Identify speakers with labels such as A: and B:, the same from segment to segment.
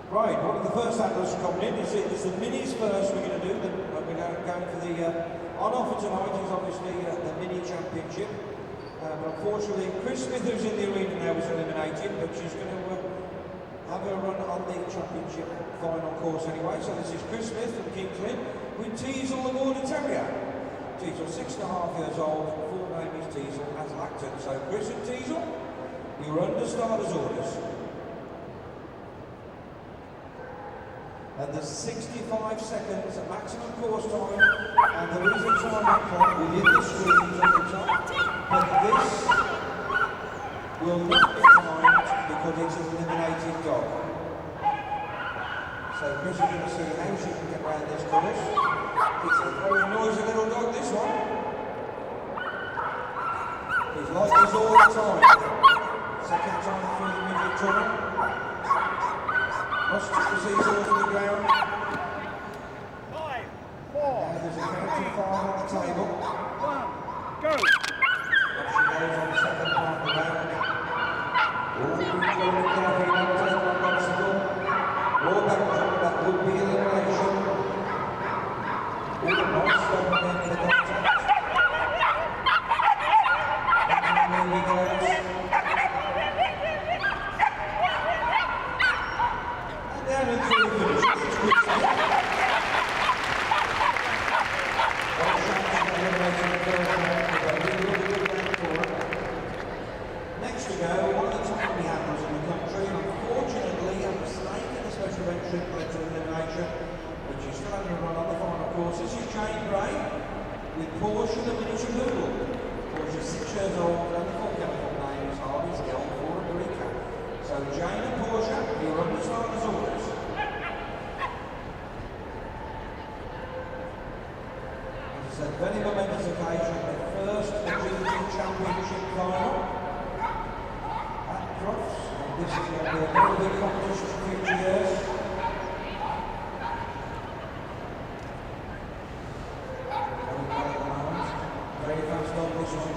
A: Right, one of the first atlas coming in. It's the minis first we're going to do. We're going for the on offer tonight is obviously the mini championship. But unfortunately, Chris Smith, who's in the arena now, was eliminated, but she's going to have her run on the championship final course anyway. So this is Chris Smith from Kings Lynn with Teasel the Border Terrier. Teasel, 6.5 years old, full name is Teasel, has Lacton. So Chris and Teasel, you're under starters orders. And there's 65 seconds at maximum course time, and there is a time clock within the screens at the top, but this will not be timed because it's an eliminated dog. So Chris is going to see how she can get around this course. It's a very noisy little dog, this one. He's like this all the time. Second time through the midget tunnel. Must just proceed to the ground.
B: 5, 4.
A: Now there's a count of 5 on the table.
B: 1, go.
A: Off she goes on the second part of the round. All controlling carefully, not take one obstacle. All back jump, that would be elimination. All the boss stopping then with the contact. And there he goes. Down and through the finish. It's good stuff. Well, Shannon eliminating the first round, but a really good round for her. Next to go, one of the top handlers in the country, and unfortunately, a mistake in the special entry led to elimination, but she's still having a run on the final course. This is Jane Gray with Portia the miniature poodle. Portia's 6 years old, and the full chemical name is Harvey's Girl for a Greeker. So Jane and Portia, you're under starters orders. It's a very momentous occasion, the first agility championship final at Crufts, and this is going to be a very big competition for future years. Very fast on this one.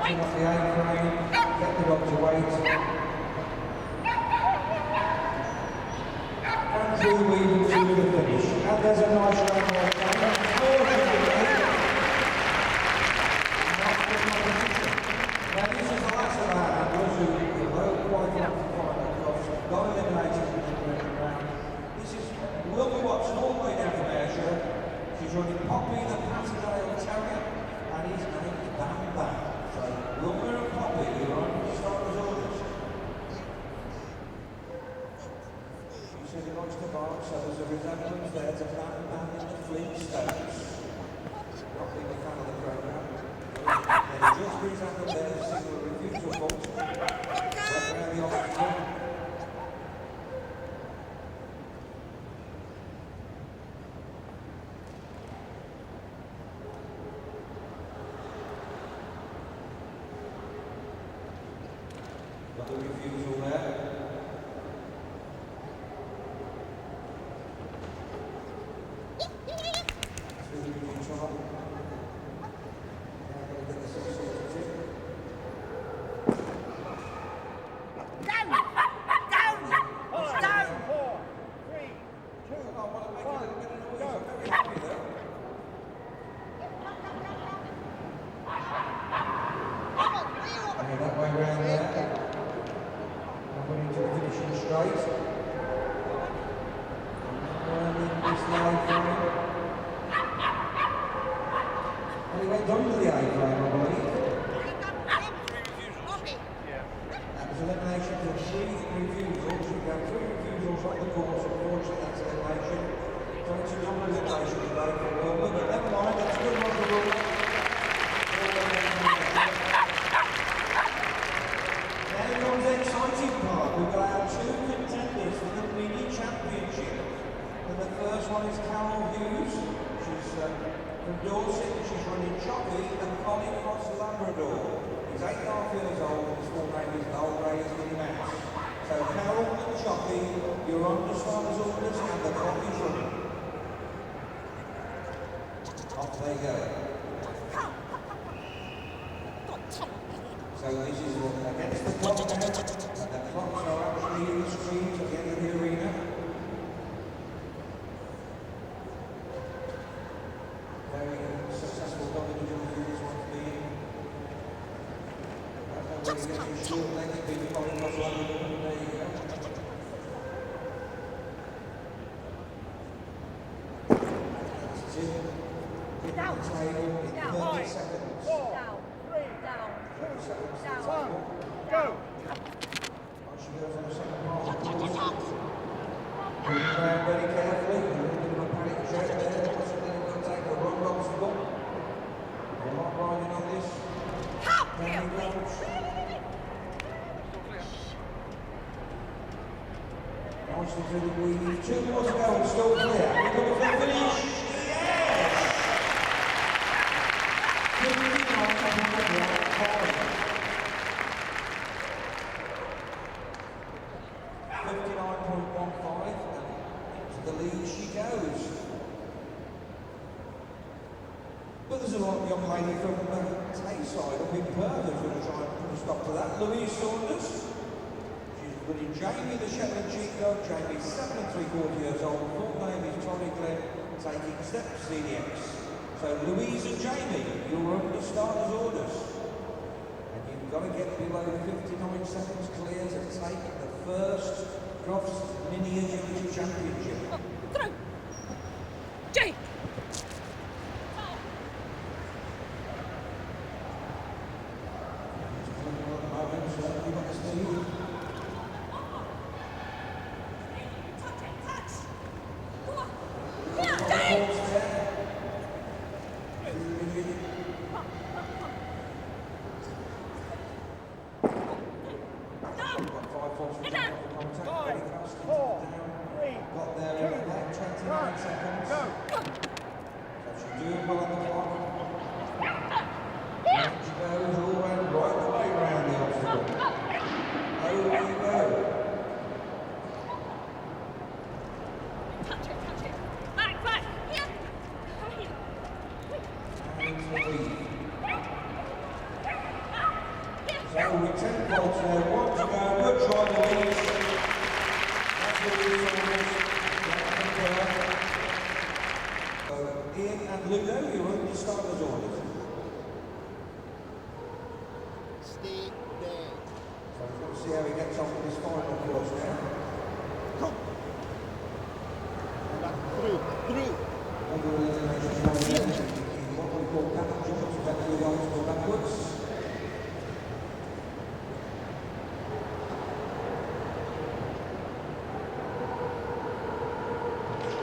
A: Off the A-frame, get the dog to wait. Andrew Weaver to the finish. And there's a nice round there. Now this is the last of our handlers who rode quite a lot to find the cross, got eliminated in the second round. This is Wilma Watson all the way down from Ayrshire. She's running Poppy the Patterdale Terrier, and he's going to Bam Bam. So, Wilma and Poppy, you're on the starters orders. She says he likes to bark, so there's a resemblance there to Bam Bam in the Flintstones. Not being a fan of the programme. And he just brings out up there the single refusal fault. Left around the obstacle. Got the refusal there. Through the control. Now going to get the 6 sorted in.
B: Down! 4, 3, 2,
A: I want to make it a little bit of noise.
B: go.
A: I'm very happy there. Okay, that way round there. Going into the finishing straight. Running this line frame. And he went under the A-frame, I believe. That was elimination for 3 refusals. We have 3 refusals on the course. Unfortunately, that's elimination. So it's a double elimination today for Wilma, but never mind, that's good on the rule. Now comes the exciting part. We've got our 2 contenders for the mini championship. And the first this one is Carol Hughes. She's from Dorset. She's running Choppy and Colin Cross Labrador. He's 8.5 years old and his full name is Noel Gray's Minnie Mouse. So Carol and Choppy, you're on the starters orders and the clock is running. Off they go. So this is against the clock now, and the clocks are actually in the screens at the end of the arena. Very successful WW this one's been. I don't know where you're getting short legs, being following across London. There you go. That's it. Hitting the table in 30 seconds.
B: 4, 3,
A: 30 seconds to the
B: 1,
A: table.
B: go.
A: On she goes on the second half. Moving around very carefully. A little bit of a panic check there. Possibly going to take a wrong obstacle. They're not riding on this. Down he goes. Nicely through the weave. 2 more to go and still clear. Here comes the finish. Yes! 59.15 and into the lead she goes. But there's a young lady from Tayside up in Perth who's going to try and put a stop to that. Louise Saunders. She's running Jamie the Shetland Sheepdog. Jamie's 7 3/4 years old. Full name is Tori Glenn, taking steps CDX. So Louise and Jamie, you're under starters orders. And you've got to get below 59 seconds clear to take the first Crofts Mini Agility Championship.
C: Through. Jay.
A: At the moment, so you've got the speed. Balls there. Got there in about 29 seconds. So she's doing well on the clock. And she goes all around, right the way around the obstacle. Over you go.
C: Touch it. Back. Yeah.
A: And into the lead. So with 10 volts there, 1 to go. Good try, Louise. That's what it is almost. Ian and Ludo, you're on the starters orders.
D: Stay there.
A: So we've got to see how he gets on with this final course now.
D: Back through.
A: Under the elimination round in what we call cattle jumps, that the guys go backwards.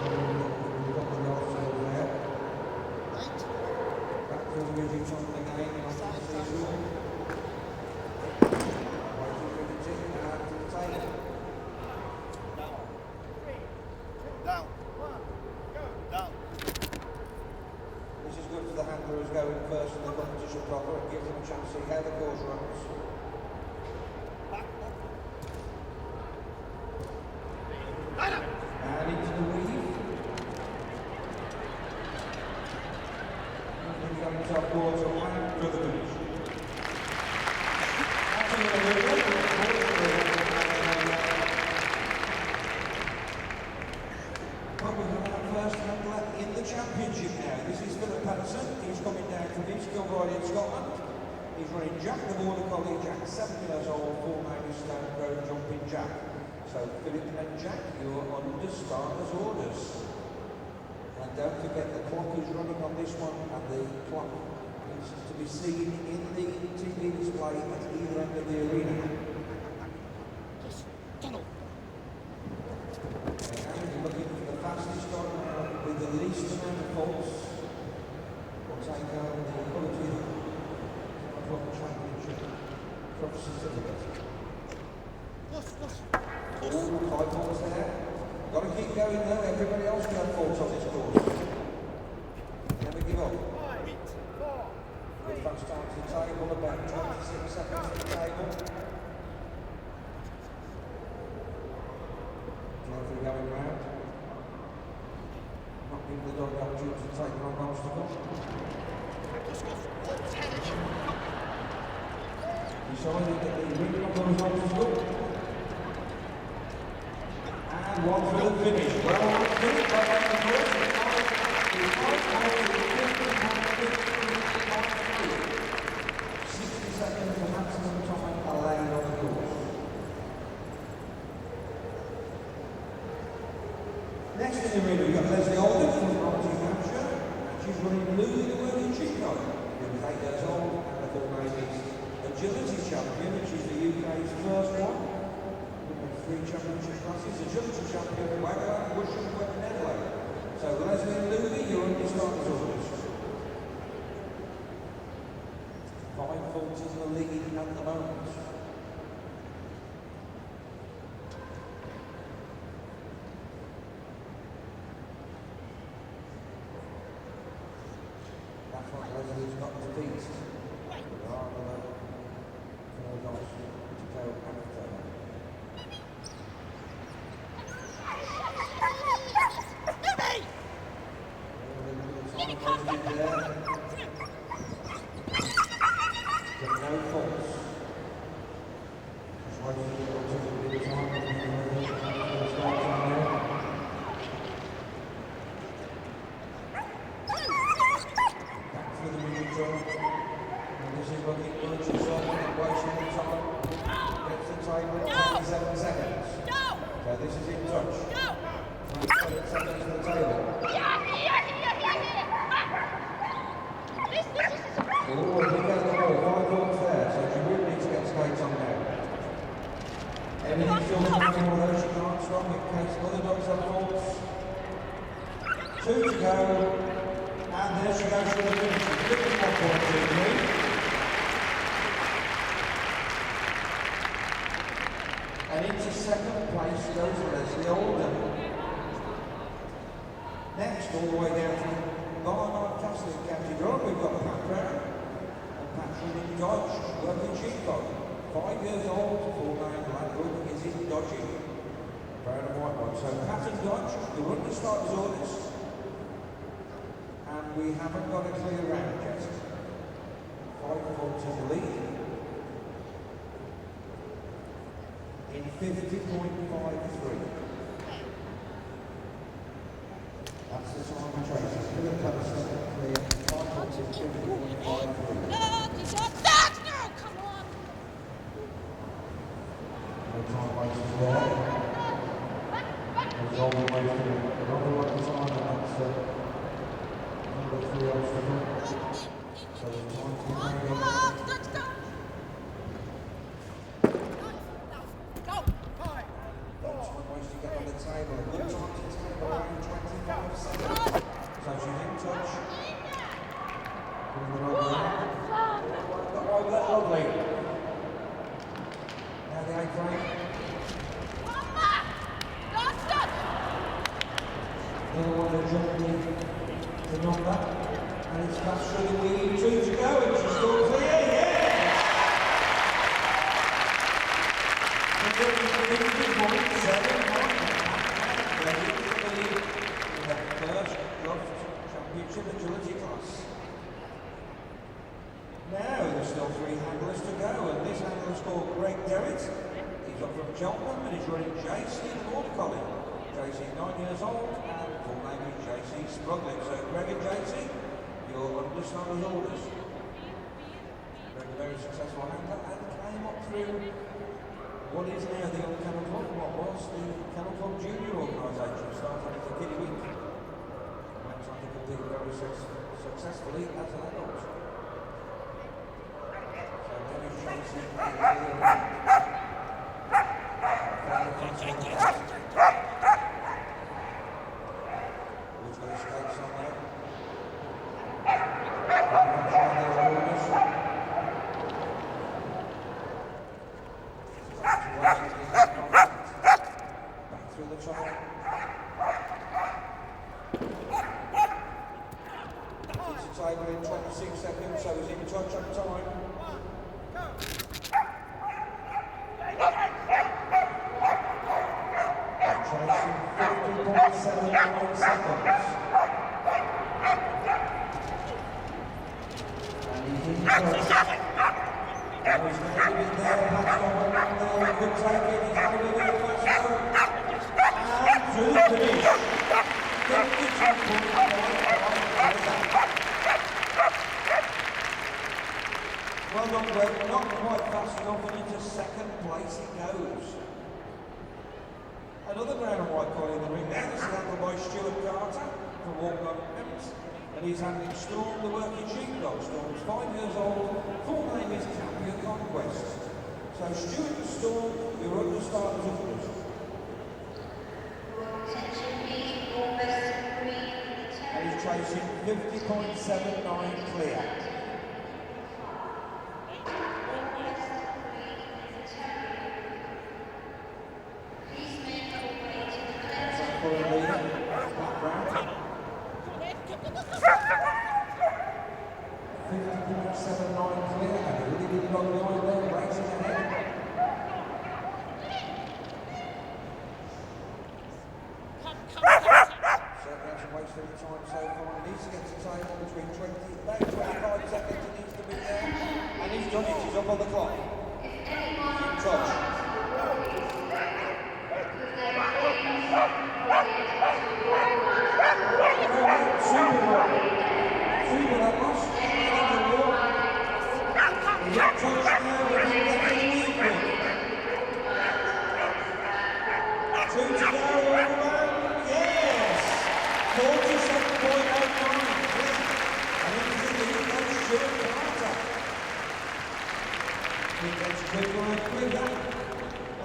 A: We've got the obstacle there.
D: Right.
A: Back to the music on the game, and on the season. Waiting for the team to add to the table.
D: Down.
B: 1, go.
D: Down.
A: This is good for the handler who's going first in the competition proper. It gives them a chance to see how the course runs.
D: Back.
A: And into the weave. Nothing going top quarter and for the finish. First handler in the championship now. This is Philip Patterson. He's coming down from East Kilbride in Scotland. He's running Jack the Border Collie. Jack, 7 years old, full name is Stone Road Jumping Jack. So Philip and Jack, you're under starters orders. And don't forget the clock is running on this one, and the clock is to be seen in the TV display at either end of the arena.
D: Just tunnel.
A: And you're looking for the fastest driver with the least amount of faults. Will take home the quality of the championship Crofts certificate.
D: Push.
A: All 5 faults there. Got to keep going though. Everybody else can have faults they don't have the opportunity to take the wrong obstacle. Decided that the ring of those obstacles. And one for the finish. Well, finished by the first. 60 seconds for maximum time allowed on the course. Next in the arena, we've got Leslie Alden from New Hampshire. She's running Louis the Worthy Chico. She was 8 years old and the full name is Agility Champion, which is the UK's first one. With 3 championship classes, Agility Champion, Wagger, Bush and Webb Nedlow. So Leslie and Louis, you're on your starters orders. 5 faults in the lead at the moment. That's what Leslie's got to beat. Rather than 4 guys to go after her. No faults. Just waiting for the to be time and starts on there. Back through the middle draw. And this is looking good. She's not wasting the time. Gets the table at 27 seconds. So this is in touch. 27 seconds to the table. Oh, he gets the ball. 5 faults there, so she really needs to get skates on there. Everything feels coming, although she can't stop in case other dogs have faults. 2 to go, and there she goes to the finish. She's looking for 4-2-3. And into second place goes Leslie Alden. Next, all the way down to Barnard Castle in County Durham, we've got Pat Brown and Patrick Dodge, working sheepdog. 5 years old, full name Landwood is in Dodgy. Brown and white one. So Pat and Dodge, the run to starters orders. And we haven't got a clear round yet. 5 faults in the lead. In 50.53. That's the time of Tracy. Philip Patterson clear 5 faults in 50.53.
C: No, come on.
A: No time wasters there. There's all the way through. Another one time, and that's number 3 obstacle. So there's time to be made on.
C: Let's go. Go.
A: No time wasted to get on the table. A good time to table around 25 seconds. So she's in touch. Doing the right way. Oh, that's lovely. Now the 8th frame. Another one that jumped in to number. And it's passed through the lead. 2 to go, and she's still clear. Yeah! And then it's 50.7 points. Ready to the lead in the first Loft Championship agility class. Now there's still 3 handlers to go, and this handler is called Greg Derritt. He's up from Cheltenham and he's running JC the Border Collie. JC 9 years old and full name is JC Sprugling. So Greg and JC, you're under starters orders. Greg, a very successful handler and came up through what is now the old Kennel Club, what was the Kennel Club Junior organisation, started as a kiddie week. Went on to compete very successfully as an adult. So Dennis Johnson is who's got his skates on there? Back through the top. It's a table in 26 seconds, so he's in touch on time. Chasing 50.79 seconds. He's going to be there, passed on around there, he could take it, he's going to be really fast though. And to the finish. 52.1. Well done, Greg, not quite fast enough, and into second place he goes. Another brown and white collie in the ring now. This is handled by Stuart Carter from Walcott Evans, and he's handling Storm, the working sheepdog. Storm's 5 years old, full name is Champion Conquest. So Stuart and Storm, you're on the starters of this. And he's chasing 50.79 clear.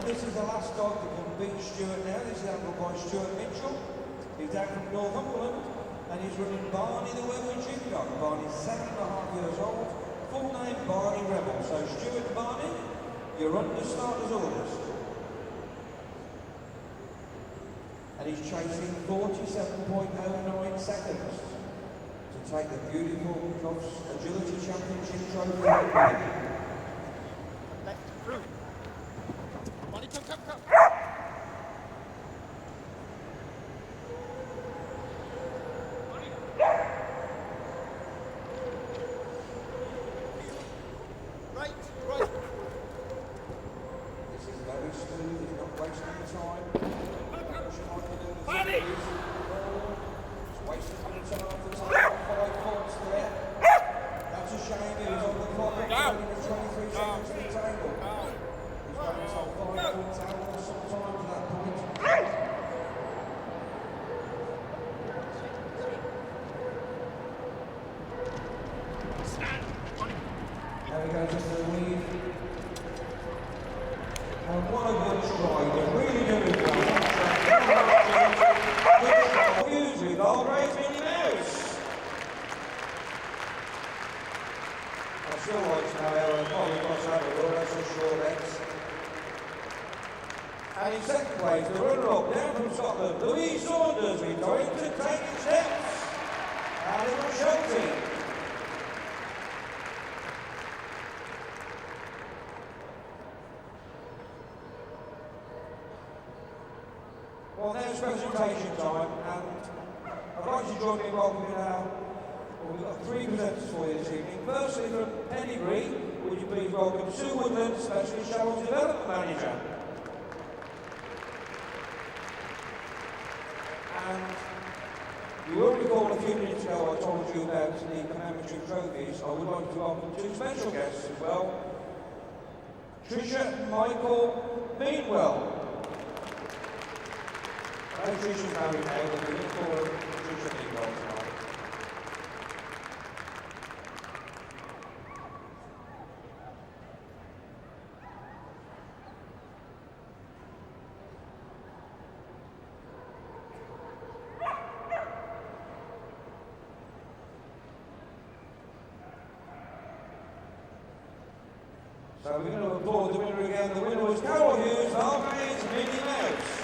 A: This is the last dog that can beat Stuart now. This is handled by Stuart Mitchell. He's down from Northumberland and he's running Barney the working sheepdog. Barney's 7.5 years old. Full name Barney Rebel. So Stuart and Barney, you're under starters orders. And he's chasing 47.09 seconds to take the beautiful Crofts Agility Championship trophy.
D: Come. Right.
A: This is very smooth, he's not wasting time.
B: Buddy!
A: He's wasting a bit of time for time, 5 points there. That's a shame, he was on the clock and 23 seconds to the table. He's got himself 5 points out for some time to that point. There we go, just a lead. And what a good stride, they're really doing well. Good stride. Music, all right, Minnie Mouse. I still like to know how Polly got out of the that's a short X. And in second place, the runner-up down from Scotland, Louise Saunders, returning to take steps. And it was Sheltie. Well, now it's presentation time, and I'd like you to join me in welcoming we've got 3 presenters for you this evening. Firstly, from Pedigree, would you please welcome Sue Woodland, Specialist Shells Development Manager. And you will recall a few minutes ago I told you about the commemorative trophies. I would like to welcome 2 special guests as well. Tricia and Michael Meanwell. Tricia's married now, but we're going to call her Tricia Meanwell tonight. So we're going to applaud the winner again. The winner was Carol Hughes, Harvey's Minnie Mouse.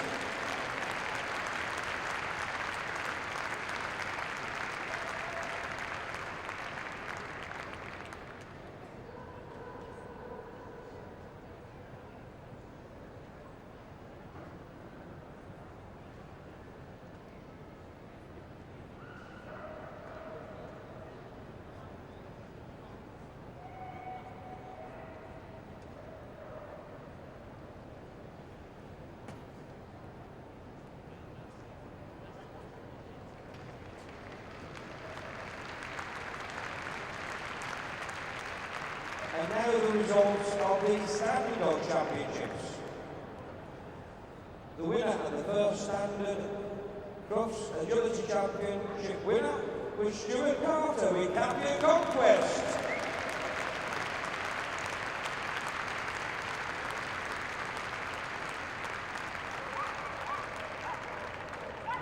A: And now the results of the Standard Dog Championships. The winner of the first Standard Crufts Agility Championship winner was Stuart Carter with Champion Conquest.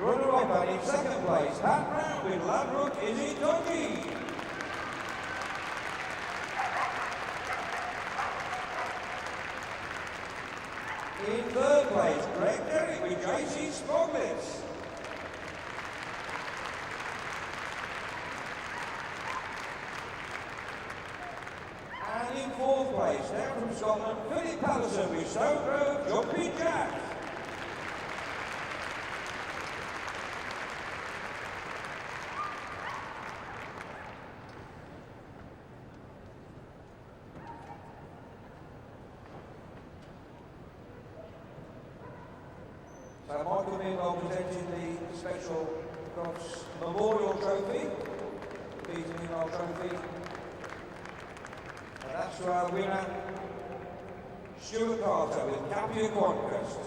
A: Runner-up and in second place, Pat Brown with Ladbroke Izzy Dodgy. In third place, Greg Derrick with JC Smoglitz. And in fourth place, down from Scotland, Philip Patterson with Stone Grove Jumping Jack. So Michael Meanwell presenting the Special Crufts Memorial Trophy, the Peter Meanwell Trophy. And that's for our winner, Stuart Carter with Champion Conquest.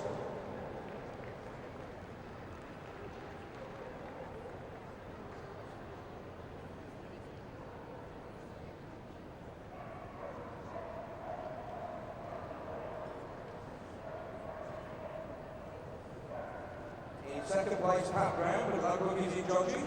A: In second place, Pat Brown with Ladbroke Izzy Dodgy.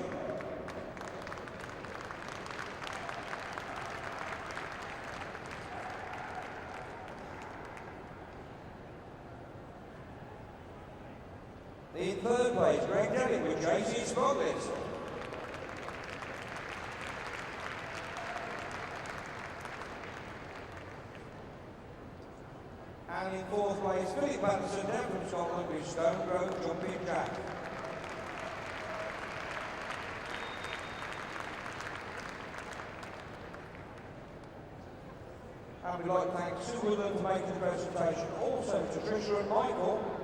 A: In third place, Greg Derrick with JC Smoglitz. And in fourth place, Philip Patterson down from Scotland with Stone Grove Jumping Jack. And we'd like to thank Sue Woodland for making the presentation, also to Tricia and Michael